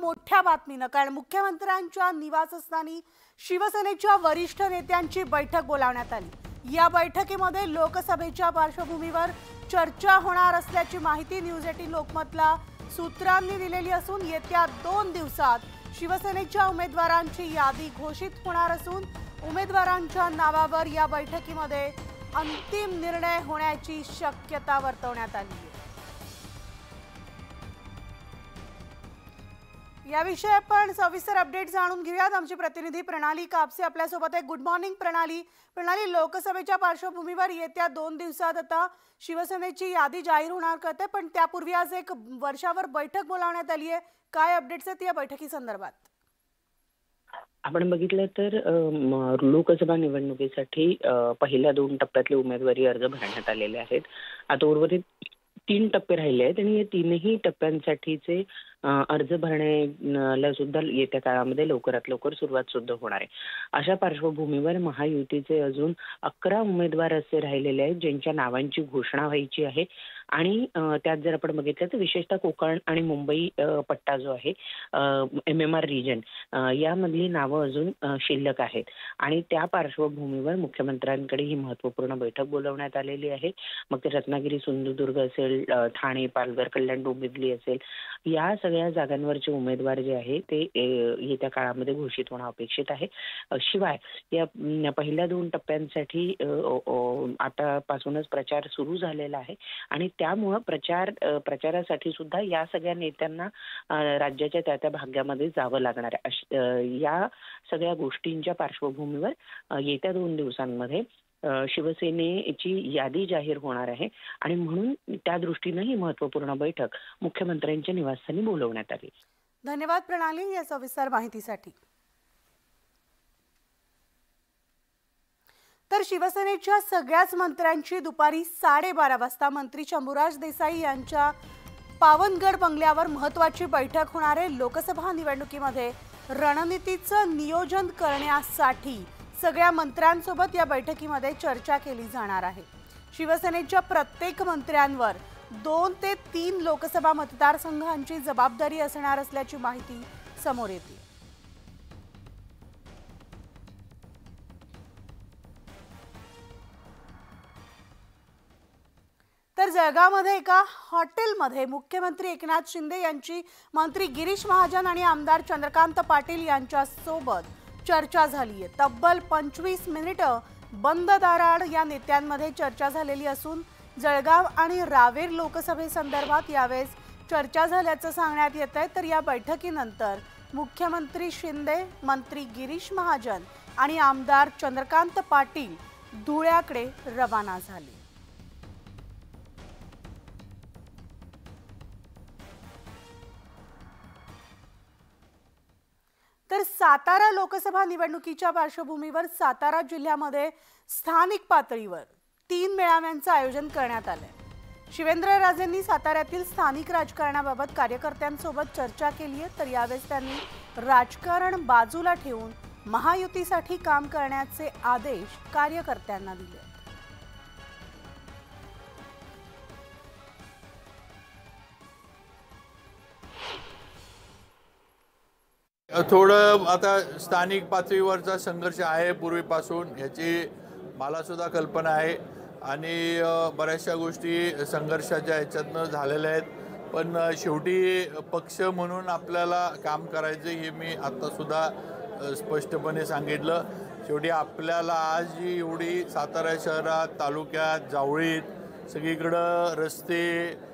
मोठ्या बातमीनं, कारण मुख्यमंत्र्यांच्या निवासस्थानी शिवसेनेच्या वरिष्ठ नेत्यांची बैठक बोलावण्यात आली। या बैठकीमध्ये लोकसभेच्या पार्श्वभूमीवर चर्चा होणार असल्याची माहिती न्यूज 18 लोकमतला सूत्रांनी दिलेली असून येत्या 2 दिवसात शिवसेनेच्या उमेदवारांची यादी घोषित होणार असून उमेदवारांच्या नावावर या बैठकीमध्ये अंतिम निर्णय होण्याची शक्यता वर्तवण्यात आली आहे। याविषयी आपण सविस्तर अपडेट जाणून घेऊयात। आमची प्रतिनिधी प्रणाली कापसे आपल्या सोबत आहे। गुड मॉर्निंग प्रणाली। लोकसभेच्या पार्श्वभूमीवर येत्या 2 दिवसात आता शिवसेनेची यादी जाहीर होणार करते, पण त्यापूर्वी आज एक वर्षावर बैठक बोलावण्यात आली आहे। काय अपडेट्स आहेत या बैठकी संदर्भात? आपण बघितलं तर लोकसभा निवडणुकीसाठी पहिल्या 2 टप्प्यातले उमेदवारी अर्ज भरण्यात आलेले आहेत। आता उर्वरित 3 टप्पे राहिले आहेत आणि या 3ही टप्प्यांसाठीचे अर्ज भरण्याला सुद्धा येत्या काळामध्ये लवकरात लवकर सुरुवात सुद्धा होणार आहे। अशा पार्श्वभूमीवर महायुतीचे अजून 11 उमेदवार असे राहिलेले आहेत ज्यांच्या नावांची घोषणा व्हायची आहे आणि त्यात जर आपण बघितलं तर विशेषतः कोकण आणि मुंबई पट्टा जो आहे MMR रिजन यामधली नावं अजून शिल्लक आहेत आणि त्या पार्श्वभूमीवर मुख्यमंत्र्यांकडे ही महत्त्वपूर्ण बैठक बोलवण्यात आलेली आहे। मग ते रत्नागिरी, सिंधुदुर्ग असेल, ठाणे, पालघर, कल्याण, डोंबिवली असेल, या सगळ्या जागांवरचे उमेदवार जे आहे ते येत्या काळामध्ये घोषित होणं अपेक्षित आहे। शिवाय या पहिल्या 2 टप्प्यांसाठी आतापासूनच प्रचार सुरू झालेला आहे आणि त्यामुळं प्रचारासाठी सुद्धा या सगळ्या नेत्यांना राज्याच्या त्या भागामध्ये जावं लागणार आहे। या सगळ्या गोष्टींच्या पार्श्वभूमीवर येत्या 2 दिवसांमध्ये शिवसेनेची यादी जाहीर होणार आहे आणि म्हणून त्या दृष्टीने ही महत्त्वपूर्ण बैठक मुख्यमंत्र्यांच्या निवासस्थानी बोलवण्यात आली। धन्यवाद प्रणाली या सविस्तर माहितीसाठी। तर शिवसेनेच्या सगळ्याच मंत्र्यांची दुपारी 12:30 वाजता मंत्री शंभूराज देसाई यांच्या पावनगड बंगल्यावर महत्त्वाची बैठक होणार आहे। लोकसभा निवडणुकीमध्ये रणनीतीचं नियोजन करण्यासाठी सगळ्या मंत्र्यांसोबत या बैठकीमध्ये चर्चा केली जाणार आहे। शिवसेनेच्या प्रत्येक मंत्र्यांवर 2 ते 3 लोकसभा मतदारसंघांची जबाबदारी असणार असल्याची माहिती समोर येते। तर जळगावमध्ये एका हॉटेलमध्ये मुख्यमंत्री एकनाथ शिंदे यांची मंत्री गिरीश महाजन आणि आमदार चंद्रकांत पाटील यांच्यासोबत चर्चा झाली आहे। तब्बल 25 मिनिटं बंद दाराआड या नेत्यांमध्ये चर्चा झालेली असून जळगाव आणि रावेर लोकसभेसंदर्भात यावेळेस चर्चा झाल्याचं सांगण्यात येत आहे। तर या बैठकीनंतर मुख्यमंत्री शिंदे, मंत्री गिरीश महाजन आणि आमदार चंद्रकांत पाटील धुळ्याकडे रवाना झाले। तर सातारा लोकसभा निवडणुकीच्या पार्श्वभूमीवर सातारा जिल्ह्यामध्ये स्थानिक पातळीवर 3 मेळाव्यांचं आयोजन करण्यात आलंय। शिवेंद्रराजेंनी साताऱ्यातील स्थानिक राजकारणाबाबत कार्यकर्त्यांसोबत चर्चा केली आहे। तर यावेळेस त्यांनी राजकारण बाजूला ठेवून महायुतीसाठी काम करण्याचे आदेश कार्यकर्त्यांना दिले। थोडं आता स्थानिक पातळीवरचा संघर्ष आहे पूर्वीपासून, याची मला सुद्धा कल्पना आहे आणि बऱ्याचशा गोष्टी संघर्षाच्या ह्याच्यातनं झालेल्या आहेत, पण शेवटी पक्ष म्हणून आपल्याला काम करायचं हे मी आत्तासुद्धा स्पष्टपणे सांगितलं। शेवटी आपल्याला आज जी एवढी सातारा शहरात, तालुक्यात, जावळीत सगळीकडं रस्ते,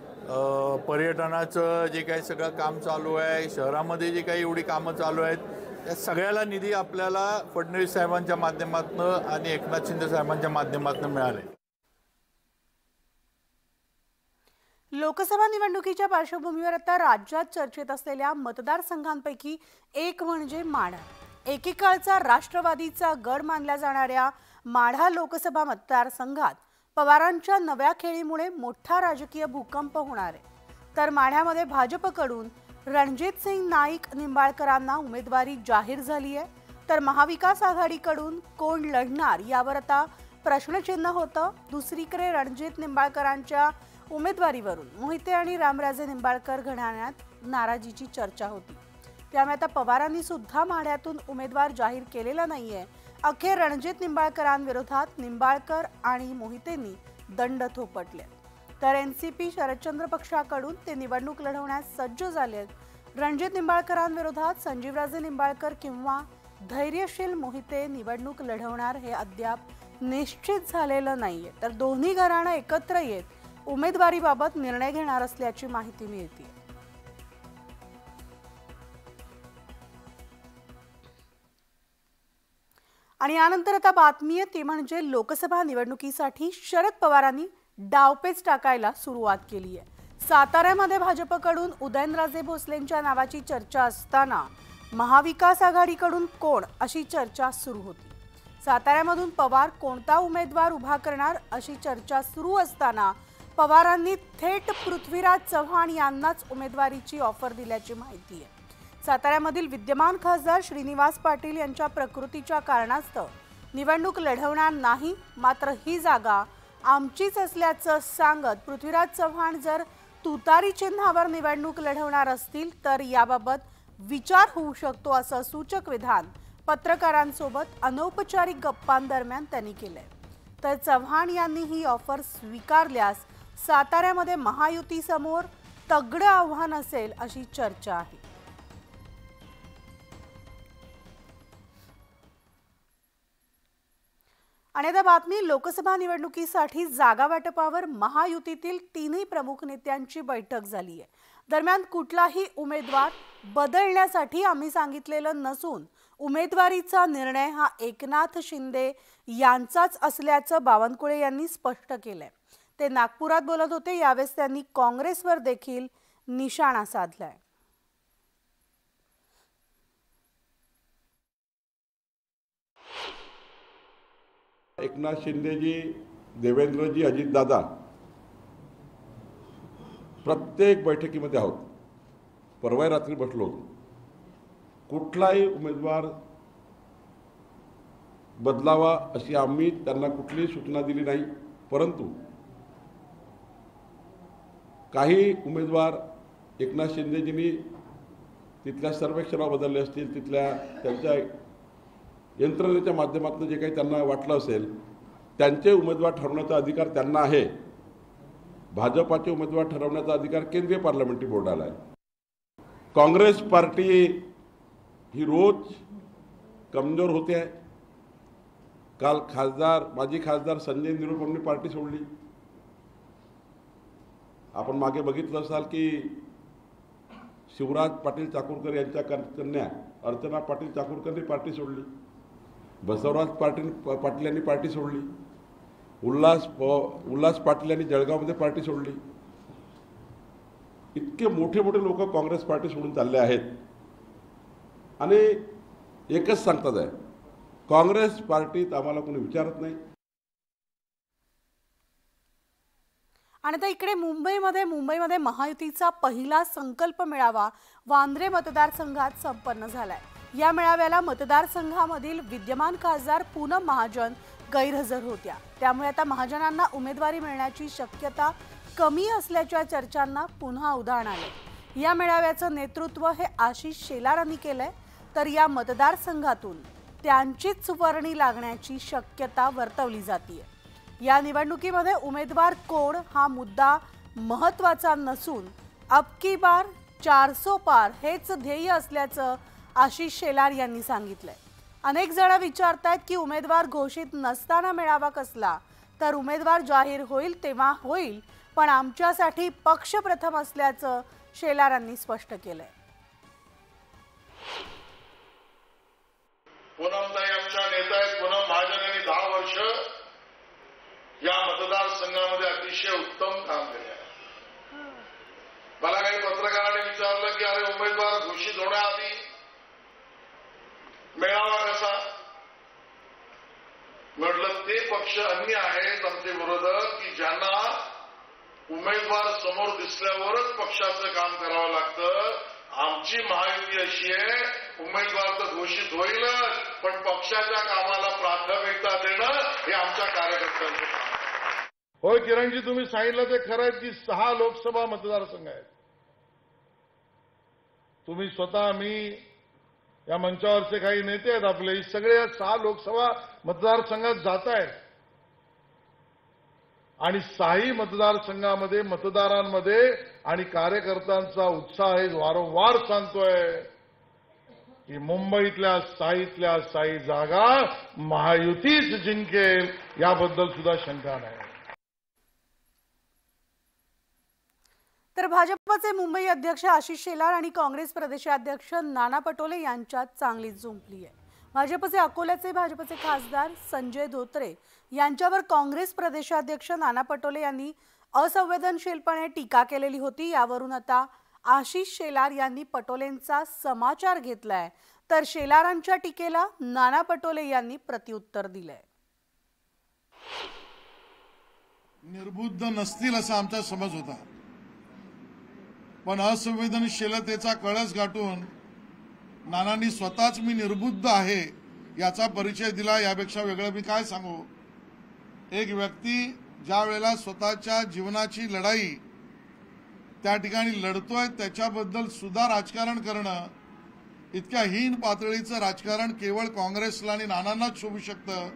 पर्यटनाचं जे काही सगळं काम चालू आहे, शहरामध्ये जे काही एवढी कामं चालू आहेत, त्या सगळ्याला निधी आपल्याला फडणवीस साहेबांच्या माध्यमातून आणि एकनाथ शिंदे साहेबांच्या माध्यमातून मिळाले। लोकसभा निवडणुकीच्या पार्श्वभूमीवर आता राज्यात चर्चेत असलेल्या मतदारसंघांपैकी एक म्हणजे माढा। एकेकाळचा राष्ट्रवादीचा गड मानल्या जाणाऱ्या माढा लोकसभा मतदारसंघात पवारांच्या नव्या खेळीमुळे मोठा राजकीय भूकंप होणार आहे। तर माढ्यामध्ये भाजपकडून रणजितसिंह नाईक निंबाळकरांना उमेदवारी जाहीर झाली आहे। तर महाविकास आघाडीकडून कोण लढणार यावर आता प्रश्नचिन्ह होतं। दुसरीकडे रणजित निंबाळकरांच्या उमेदवारीवरून मोहिते आणि रामराजे निंबाळकर घराण्यात नाराजीची चर्चा होती। त्यामुळे आता पवारांनी सुद्धा माढ्यातून उमेदवार जाहीर केलेला नाहीये. अखेर रणजित निंबाळकरांविरोधात निंबाळकर आणि मोहितेंनी दंड थोपटले. तर एनसीपी शरदचंद्र पक्षाकडून ते निवडणूक लढवण्यास सज्ज झालेत. रणजित निंबाळकरांविरोधात संजीवराजे निंबाळकर किंवा धैर्यशील मोहिते निवडणूक लढवणार हे अद्याप निश्चित झालेलं नाहीये. तर दोन्ही घराणं एकत्र येत उमेदवारीबाबत निर्णय घेणार असल्याची माहिती मिळते. आणि यानंतर आता बातमी आहे ती म्हणजे लोकसभा निवडणुकीसाठी शरद पवारांनी डावपेच टाकायला सुरुवात केली आहे. साताऱ्यामध्ये भाजपकडून उदयनराजे भोसलेंच्या नावाची चर्चा असताना महाविकास आघाडीकडून कोण अशी चर्चा सुरू होती. साताऱ्यामधून पवार कोणता उमेदवार उभा करणार अशी चर्चा सुरू असताना पवारांनी थेट पृथ्वीराज चव्हाण यांनाच उमेदवारीची ऑफर दिल्याची माहिती आहे. साताऱ्यामधील विद्यमान खासदार श्रीनिवास पाटील यांच्या प्रकृतीच्या कारणास्तव निवडणूक लढवणार नाही, मात्र ही जागा आमचीच असल्याचं सांगत पृथ्वीराज चव्हाण जर तुतारी चिन्हावर निवडणूक लढवणार असतील तर याबाबत विचार होऊ शकतो असं सूचक विधान पत्रकारांसोबत अनौपचारिक गप्पांदरम्यान त्यांनी केलंय. तर चव्हाण यांनी ही ऑफर स्वीकारल्यास साताऱ्यामध्ये महायुतीसमोर तगडं आव्हान असेल अशी चर्चा आहे. आणि आता बातमी लोकसभा निवडणुकीसाठी जागा वाटपावर महायुतीतील तीनही प्रमुख नेत्यांची बैठक झाली आहे. दरम्यान कुठलाही उमेदवार बदलण्यासाठी आम्ही सांगितलेलं नसून उमेदवारीचा निर्णय हा एकनाथ शिंदे यांचाच असल्याचं बावनकुळे यांनी स्पष्ट केलंय. ते नागपुरात बोलत होते. यावेळेस त्यांनी काँग्रेसवर देखील निशाणा साधलाय. एकनाथ शिंदेजी, देवेंद्रजी, अजितदादा प्रत्येक बैठकीमध्ये आहोत. परवा रात्री बसलो. कुठलाही उमेदवार बदलावा अशी आम्ही त्यांना कुठलीही सूचना दिली नाही. परंतु काही उमेदवार एकनाथ शिंदेजींनी तिथल्या सर्वेक्षणावर बदलले असतील, तिथल्या त्यांच्या यंत्रणेच्या माध्यमातून जे काही त्यांना वाटलं असेल त्यांचे उमेदवार ठरवण्याचा अधिकार त्यांना आहे. भाजपाचे उमेदवार ठरवण्याचा अधिकार केंद्रीय पार्लमेंटरी बोर्डाला आहे. काँग्रेस पार्टी ही रोज कमजोर होते आहे. काल माजी खासदार संजय निरुपमने पार्टी सोडली. आपण मागे बघितलं असाल की शिवराज पाटील चाकूरकर यांच्या कन्या अर्चना पाटील चाकूरकरनी पार्टी सोडली. बसवराज पाटील यांनी पार्टी सोडली. उल्हास पाटील यांनी जळगावमध्ये पार्टी सोडली. इतके मोठे मोठे लोक काँग्रेस पार्टी सोडून चालले आहेत आणि एकच सांगतात आहे, काँग्रेस पार्टीत आम्हाला कोणी विचारत नाही. आणि आता इकडे मुंबईमध्ये महायुतीचा पहिला संकल्प मेळावा वांद्रे मतदारसंघात संपन्न झालाय. या मेळाव्याला मतदारसंघामधील विद्यमान खासदार पूनम महाजन गैरहजर होत्या. त्यामुळे आता महाजनांना उमेदवारी मिळण्याची शक्यता कमी असल्याच्या चर्चांना पुन्हा उधाण आले. या मेळाव्याचं नेतृत्व हे आशिष शेलारांनी केलंय. तर या मतदारसंघातून त्यांचीच वर्णी लागण्याची शक्यता वर्तवली जाते. या निवडणुकीमध्ये उमेदवार कोण हा मुद्दा महत्त्वाचा नसून अब की बार 400 पार हेच ध्येय असल्याचं आशिष शेलार यांनी सांगितलंय. अनेक जण विचारतायत की उमेदवार घोषित नसताना मेळावा कसला. तर उमेदवार जाहीर होईल तेव्हा होईल, पण आमच्यासाठी पक्ष प्रथम असल्याचं शेलारांनी स्पष्ट केलंय. पूनमताई आमच्या नेत्या आहेत. पूनम महाजन यांनी 10 वर्ष या मतदारसंघामध्ये अतिशय उत्तम काम केले आहे. मला काही पत्रकारांनी विचारलं की अरे उमेदवार घोषित होण्याआधी मेळावा कसा. म्हटलं ते पक्ष अन्य आहेत आमचे विरोधक की ज्यांना उमेदवार समोर दिसल्यावरच पक्षाचं काम करावं लागतं. आमची महायुती अशी आहे, उमेदवार तर घोषित होईलच पण पक्षाच्या कामाला प्राथमिकता देणं हे आमच्या कार्यकर्त्यांचं काम आहे. होय किरणजी, तुम्ही सांगितलं ते खरं आहे की 6 लोकसभा मतदारसंघ आहेत. तुम्ही स्वतः, मी, या मंचावरचे काही नेते आहेत आपले, सगळे 6 लोकसभा मतदारसंघात जात आहेत आणि 6 मतदारसंघामध्ये मतदारांमध्ये आणि कार्यकर्त्यांचा उत्साह आहे. वारंवार सांगतोय की मुंबईतल्या 6 जागा महायुतीच जिंकेल, याबद्दल सुद्धा शंका नाही. तर भाजपचे मुंबई अध्यक्ष आशिष शेलार आणि काँग्रेस प्रदेशाध्यक्ष नाना पटोले यांच्यात चांगलीच जुंपली आहे. भाजपचे अकोल्याचे भाजपचे खासदार संजय धोत्रे यांच्यावर काँग्रेस प्रदेशाध्यक्ष नाना पटोले यांनी असंवेदनशीलपणे टीका केलेली होती. यावरून आता आशिष शेलार यांनी पटोलेंचा समाचार घेतलाय, तर शेलारांच्या टीकेला नाना पटोले यांनी प्रत्युत्तर दिलंय. निर्बुद्ध नसतील असा आमचा समज होता, पण असंवेदनशीलतेचा कळस गाठून नानांनी स्वतःच मी निर्बुद्ध आहे याचा परिचय दिला. यापेक्षा वेगळं मी काय सांगू. एक व्यक्ती ज्या वेळेला स्वतःच्या जीवनाची लढाई त्या ठिकाणी लढतोय, त्याच्याबद्दल सुद्धा राजकारण करणं, इतक्या हीन पातळीचं राजकारण केवळ काँग्रेसला आणि नानांनाच शोभू शकतं.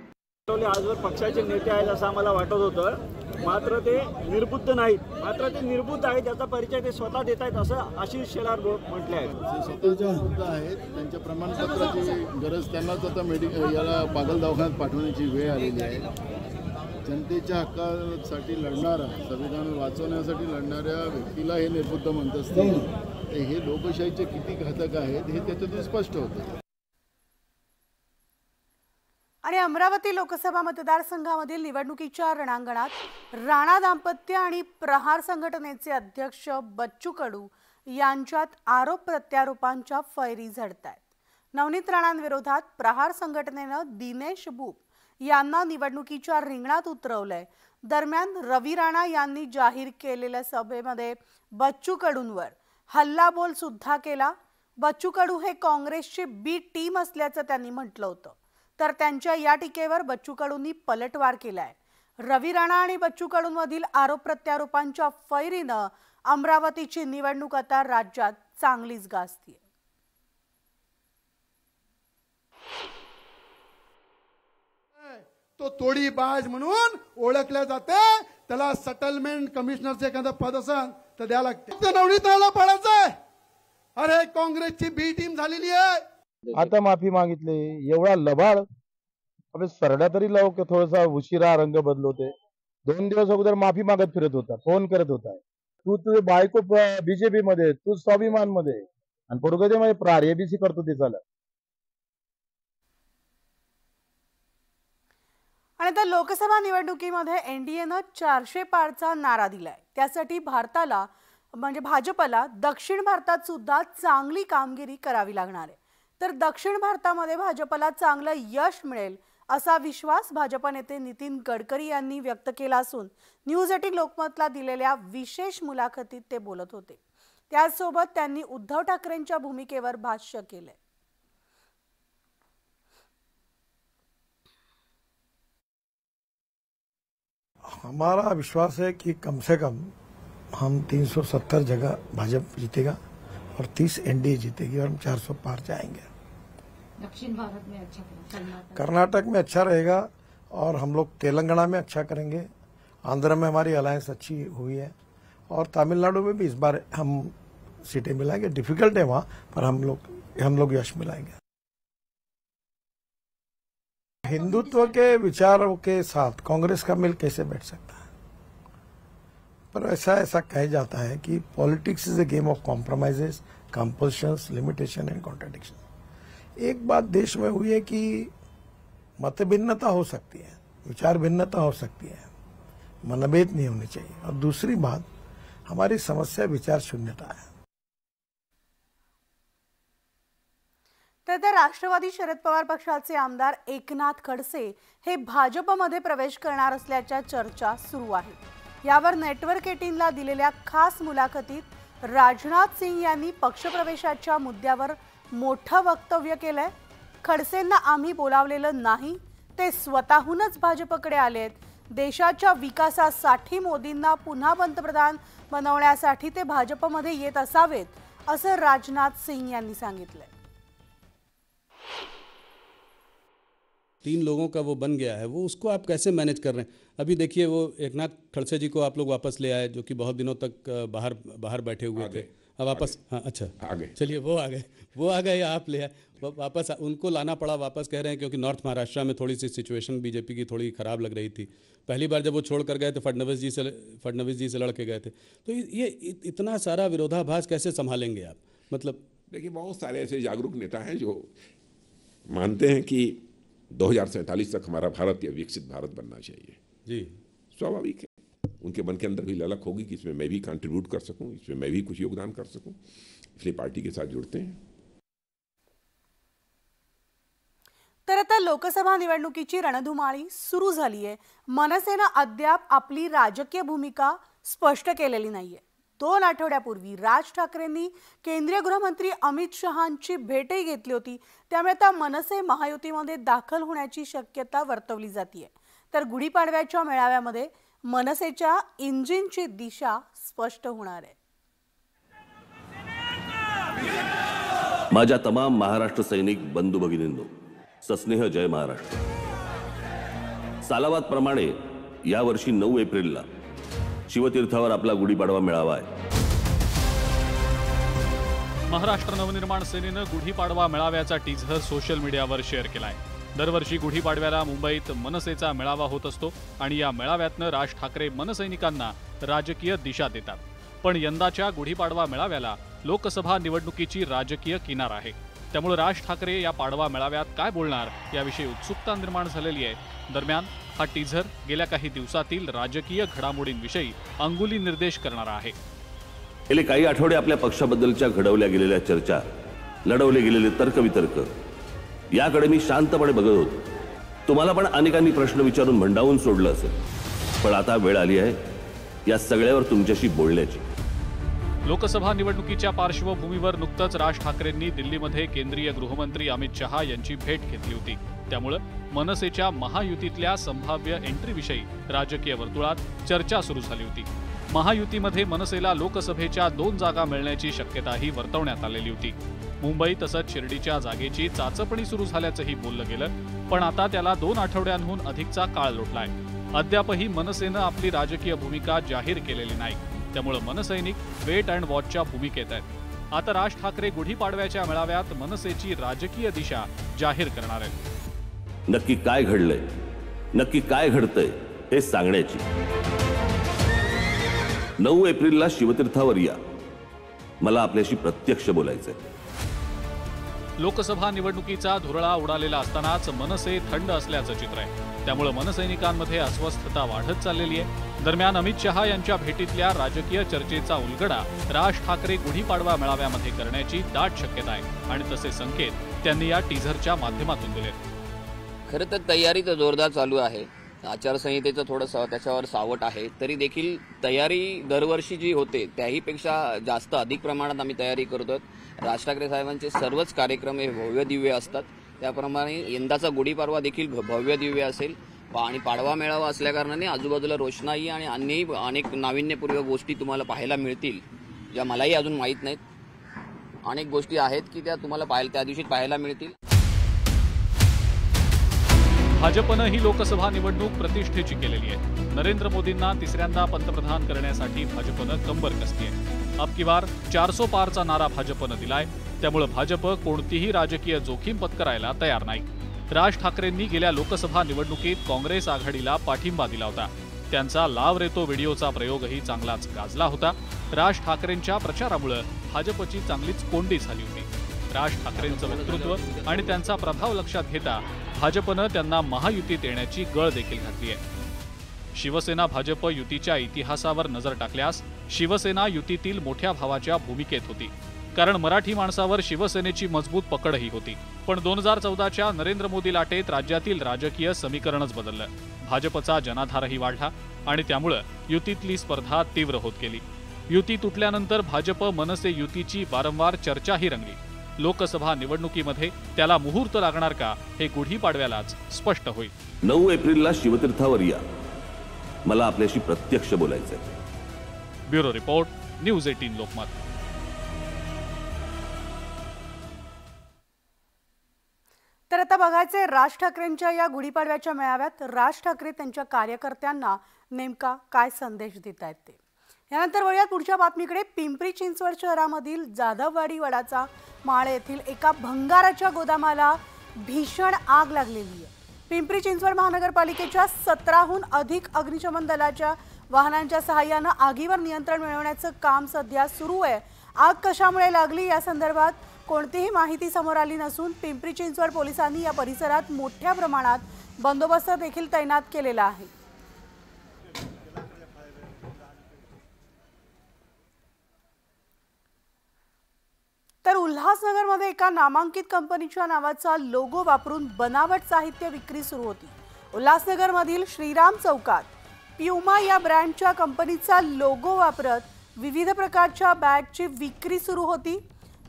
पटोले आजवर पक्षाचे नेते आहेत असं आम्हाला वाटत होतं, मात्र ते निर्बुद्ध नाहीत. मात्र ते निर्बुद्ध आहेत याचा परिचय ते स्वतः देत आहेत असं आशिष शेलार म्हटले आहेत. स्वतःच्या मुद्द आहेत, त्यांच्या प्रमाणपत्राची गरज त्यांनाच आता याला पागल दवाखान्यात पाठवण्याची वेळ आलेली आहे. जनतेच्या हक्कासाठी लढणारा, संविधान वाचवण्यासाठी लढणाऱ्या व्यक्तीला हे निर्बुद्ध म्हणत असतील, तर हे लोकशाहीचे किती घातक आहेत हे त्याच्यातून स्पष्ट होतं. आणि अमरावती लोकसभा मतदारसंघामधील निवडणुकीच्या रणांगणात राणा दाम्पत्य आणि प्रहार संघटनेचे अध्यक्ष बच्चू कडू यांच्यात आरोप प्रत्यारोपांच्या फैरी झडतायत. नवनीत राणांविरोधात प्रहार संघटनेनं दिनेश बुप यांना निवडणुकीच्या रिंगणात उतरवलंय. दरम्यान रवी राणा यांनी जाहीर केलेल्या सभेमध्ये बच्चू कडूंवर हल्लाबोल सुद्धा केला. बच्चू कडू हे काँग्रेसची बी टीम असल्याचं त्यांनी म्हटलं होतं, तर त्यांच्या या टीकेवर बच्चू कडूंनी पलटवार केलाय. रवी राणा आणि बच्चू कडूंमधील आरोप प्रत्यारोपांच्या फैरीनं अमरावतीची निवडणूक आता राज्यात चांगलीच गाजतीये. तो तोडीबाज म्हणून ओळखल्या जाते. त्याला सेटलमेंट कमिशनरचे एखादं पद असेल तर द्यायला लागते. नवनीतला पडायचंय. अरे काँग्रेसची बी टीम झालेली आहे. आता माफी मागितली, एवढा लबाड. अबे सरडा तरी लाव की थोडासा उशिरा रंग बदलवते. 2 दिवस अगोदर माफी मागत फिरत होता, फोन करत होता. तू तुझे बायको बीजेपी मध्ये, तू स्वाभिमान मध्ये, आणि पोरगजे मध्ये प्रार एबीसी करतो ते चालत. आणि आता लोकसभा निवडणुकीमध्ये एनडीएनं 400 पारचा नारा दिलाय. त्यासाठी भारताला म्हणजे भाजपला दक्षिण भारतात सुद्धा चांगली कामगिरी करावी लागणार आहे. तर दक्षिण भारतामध्ये भाजपला चांगलं यश मिळेल असा विश्वास भाजप नेते नितीन गडकरी यांनी व्यक्त केला असून न्यूज 18 लोकमतला दिलेल्या विशेष मुलाखतीत ते बोलत होते. त्यासोबत त्यांनी उद्धव ठाकरेंच्या भूमिकेवर भाष्य केलंय. हमारा विश्वास है कि कम से कम हम 370 जगह भाजपा जीतेगा और 30 एनडीए जीतेगी और हम 400 पार जाएंगे. दक्षिण भारत में अच्छा करेंगे, कर्नाटक में अच्छा रहेगा और हम लोग तेलंगाना में अच्छा करेंगे. आंध्र में हमारी अलायंस अच्छी हुई है और तमिलनाडु में भी इस बार हम सीटें मिलाएंगे. डिफिकल्ट है वहाँ, पर हम लोग यश मिलाएंगे. हिंदुत्व के विचारों के साथ कांग्रेस का मिल कैसे बैठ सकता है. पर ऐसा कहा जाता है कि politics is a game of compromises, compulsions, limitation end contradiction. एक बात देश में हुई है कि मत भिन्नता हो सकती है, विचार भिन्नता हो सकती है, मनभेद नहीं होने चाहिए. और दूसरी बात, हमारी समस्या विचार शून्यता है. तर राष्ट्रवादी शरद पवार पक्षाचे आमदार एकनाथ खडसे हे भाजपमध्ये प्रवेश करणार असल्याच्या चर्चा सुरू आहेत. यावर नेटवर्क 18ला दिलेल्या खास मुलाखतीत राजनाथ सिंग यांनी पक्षप्रवेशाच्या मुद्द्यावर मोठं वक्तव्य केलंय. खडसेंना आम्ही बोलावलेलं नाही, ते स्वतःहूनच भाजपकडे आलेत. देशाच्या विकासासाठी मोदींना पुन्हा पंतप्रधान बनवण्यासाठी ते भाजपमध्ये येत असावेत असं राजनाथ सिंह यांनी सांगितलंय। 3 लोगों का वो बन गया है, वो उसको आप कैसे मैनेज कर रहे हैं? अभी देखिए वो एकनाथ खड़से जी को आप लोग वापस ले आए, जो कि बहुत दिनों तक बाहर बैठे हुए थे। अब वापस, हाँ अच्छा आ गए, चलिए वो आ गए, आप ले आए वापस, उनको लाना पड़ा वापस, कह रहे हैं क्योंकि नॉर्थ महाराष्ट्र में थोड़ी सी सिचुएशन बीजेपी की थोड़ी ख़राब लग रही थी। पहली बार जब वो छोड़ कर गए तो फडणवीस जी से लड़ के गए थे। तो ये इतना सारा विरोधाभास कैसे संभालेंगे आप? मतलब देखिए, बहुत सारे ऐसे जागरूक नेता हैं जो मानते हैं कि 2047 तक हमारा भारत या विकसित भारत बनना चाहिए। जी, स्वाभाविक है, उनके मन के अंदर भी ललक होगी कि इसमें मैं भी कंट्रीब्यूट कर सकूं, इसमें मैं भी कुछ योगदान कर सकूं, इसलिए पार्टी के साथ जुड़ते हैं। तर आता लोकसभा निवडणुकीची रणधुमाळी सुरू झाली आहे। मनसेनं अद्याप आपली राजकीय भूमिका स्पष्ट केलेली नाहीये। 2 आठवड्यापूर्वी राज ठाकरेंनी केंद्रीय गृहमंत्री अमित शहांची भेटही घेतली होती। त्यामुळे आता मनसे महायुतीमध्ये दाखल होण्याची शक्यता वर्तवली जाते। तर गुढीपाडव्याच्या मेळाव्यामध्ये मनसेच्या इंजिनची दिशा स्पष्ट होणार आहे। माझ्या तमाम महाराष्ट्र सैनिक बंधू भगिनींनो, सस्नेह जय महाराष्ट्र। सालावाद प्रमाणे यावर्षी 9 एप्रिलला शिवतीर्थावर आपला गुढीपाडवा मेळावा आहे। महाराष्ट्र नवनिर्माण सेनेनं गुढीपाडवा मेळाव्याचा टीझर सोशल मीडियावर शेअर केलाय। दरवर्षी गुढीपाडव्याला मुंबईत मनसेचा मेळावा होत असतो आणि या मेळाव्यातनं राज ठाकरे मनसैनिकांना राजकीय दिशा देतात। पण यंदाच्या गुढीपाडवा मेळाव्याला लोकसभा निवडणुकीची राजकीय किनार आहे। त्यामुळे राज ठाकरे या पाडवा मेळाव्यात काय बोलणार याविषयी उत्सुकता निर्माण झालेली आहे। दरम्यान हा टीझर गेल्या काही दिवसातील राजकीय घडामोडींविषयी अंगुली निर्देश करणारा आहे। गेले काही आठवडे आपल्या पक्षाबद्दलच्या घडवल्या गेलेल्या चर्चा, लढवले गेलेले तर्कवितर्क याकडे मी शांतपणे बघत होतो। तुम्हाला पण अनेकांनी प्रश्न विचारून मंडावून सोडलं असेल, पण आता वेळ आली आहे या सगळ्यावर तुमच्याशी बोलण्याची। लोकसभा निवडणुकीच्या पार्श्वभूमीवर नुकतंच राज ठाकरेंनी दिल्लीमध्ये केंद्रीय गृहमंत्री अमित शहा यांची भेट घेतली होती। त्यामुळे मनसेच्या महायुतीतल्या संभाव्य एंट्रीविषयी राजकीय वर्तुळात चर्चा सुरू झाली होती। महायुतीमध्ये मनसेला लोकसभेच्या 2 जागा मिळण्याची शक्यताही वर्तवण्यात आलेली होती। मुंबई तसंच शिर्डीच्या जागेची चाचपणी सुरू झाल्याचंही बोललं गेलं, पण आता त्याला 2 आठवड्यांहून अधिकचा काळ लोटलाय। अद्यापही मनसेनं आपली राजकीय भूमिका जाहीर केलेली नाही। त्यामुळे मनसैनिक वेट अँड वॉचच्या भूमिकेत आहेत। आता राज ठाकरे गुढीपाडव्याच्या मेळाव्यात मनसेची राजकीय दिशा जाहीर करणार आहेत। नक्की काय घडलंय, नक्की काय घडतंय हे सांगण्याची। 9 एप्रिलला शिवतीर्थावर या, मला आपल्याशी प्रत्यक्ष बोलायचंय। लोकसभा निवडणुकीचा धुरळा उडालेला असतानाच मनसे थंड असल्याचं चित्र आहे। त्यामुळे मनसैनिकांमध्ये अस्वस्थता वाढत चाललेली आहे। दरम्यान अमित शहा यांच्या भेटीतल्या राजकीय चर्चेचा उलगडा राज ठाकरे गुढीपाडवा मेळाव्यामध्ये करण्याची दाट शक्यता आहे आणि तसे संकेत त्यांनी या टीझरच्या माध्यमातून दिले। खरं तर तयारी तर जोरदार चालू आहे। आचारसंहितेचं थोडंसं त्याच्यावर सावट आहे, तरी देखील तयारी दरवर्षी जी होते त्याहीपेक्षा जास्त अधिक प्रमाणात आम्ही तयारी करतो। राज ठाकरे साहेबांचे सर्वच कार्यक्रम हे भव्य दिव्य असतात, त्याप्रमाणे यंदाचा गुढीपाडवा देखील भव्य दिव्य असेल आणि पाडवा मेळावा असल्याकारणाने आजूबाजूला रोषणाई आणि अन्यही अनेक नाविन्यपूर्ण गोष्टी तुम्हाला पाहायला मिळतील, ज्या मलाही अजून माहीत नाहीत। अनेक गोष्टी आहेत की त्या तुम्हाला त्या दिवशी पाहायला मिळतील। भाजपनं ही लोकसभा निवडणूक प्रतिष्ठेची केलेली आहे। नरेंद्र मोदींना तिसऱ्यांदा पंतप्रधान करण्यासाठी भाजपनं कंबर कसली आहे। अब की बार 400 पारचा नारा भाजपनं दिलाय। त्यामुळे भाजप कोणतीही राजकीय जोखीम पत्करायला तयार नाही। राज ठाकरेंनी गेल्या लोकसभा निवडणुकीत काँग्रेस आघाडीला पाठिंबा दिला होता। त्यांचा लाव रेतो व्हिडिओचा प्रयोगही चांगलाच गाजला होता। राज ठाकरेंच्या प्रचारामुळे भाजपची चांगलीच कोंडी झाली होती। राज ठाकरेंचं नेतृत्व आणि त्यांचा प्रभाव लक्षात घेता भाजपनं त्यांना महायुतीत येण्याची गळ देखील घातली आहे। शिवसेना भाजप युतीच्या इतिहासावर नजर टाकल्यास शिवसेना युतीतील मोठ्या भावाच्या भूमिकेत होती, कारण मराठी माणसावर शिवसेनेची मजबूत पकडही होती। पण 2014च्या नरेंद्र मोदी लाटेत राज्यातील राजकीय समीकरणच बदललं। भाजपचा जनाधारही वाढला आणि त्यामुळे युतीतली स्पर्धा तीव्र होत गेली। युती तुटल्यानंतर भाजप मनसे युतीची वारंवार चर्चाही रंगली। लोकसभा निवडणुकीमध्ये त्याला मुहूर्त लागणार का हे गुढीपाडव्यालाच स्पष्ट होईल। 9 एप्रिलला शिवतीर्थावर या, मला आपल्याशी प्रत्यक्ष बोलायचंय। Bureau report, news 18 Lokmat. तर आता बघायचे राज ठाकरेंच्या या गुढीपाडव्याच्या मेळाव्यात राज ठाकरे त्यांच्या कार्यकर्त्यांना नेमका काय संदेश देत आहेत ते. यानंतर वळूयात पुढच्या बातमीकडे. पिंपरी चिंचवड शहरामधील जाधववाडी वडाचा माळ येथील एका भंगाराच्या गोदामाला भीषण आग लागलेली आहे. पिंपरी चिंचवड महानगरपालिकेच्या 17हून अधिक अग्निशमन दलाच्या वाहनांच्या सहाय्याने आगीवर नियंत्रण मिळवण्याचं काम सध्या सुरू आहे. आग कशामुळे लागली या संदर्भात कोणतीही माहिती समोर आली नसून पिंपरी चिंचवड पोलिसांनी या परिसरात मोठ्या प्रमाणात बंदोबस्त देखील तैनात केलेला आहे. तर उल्हासनगरमध्ये एका नामांकित कंपनीच्या नावाचा लोगो वापरून बनावट साहित्य विक्री सुरू होती. उल्हासनगरमधील श्रीराम चौकात प्युमा या ब्रँडच्या कंपनीचा लोगो वापरत विविध प्रकारच्या बॅगची विक्री सुरू होती.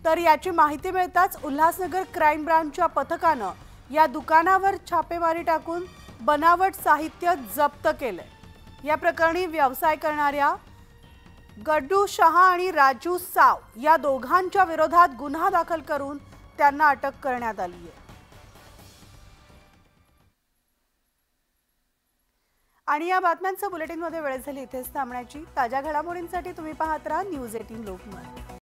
तर याची माहिती मिळताच उल्हासनगर क्राईम ब्रांचच्या पथकानं या दुकानावर छापेमारी टाकून बनावट साहित्य जप्त केलंय. या प्रकरणी व्यवसाय करणाऱ्या गड्डू शहा आणि राजू साव या दोघांच्या विरोधात गुन्हा दाखल करून त्यांना अटक करण्यात आली आहे. आणि या बातम्यांचं बुलेटिनमध्ये वेळ झाली इथेच थांबण्याची. ताज्या घडामोडींसाठी तुम्ही पाहत राहा न्यूज 18 लोकमत.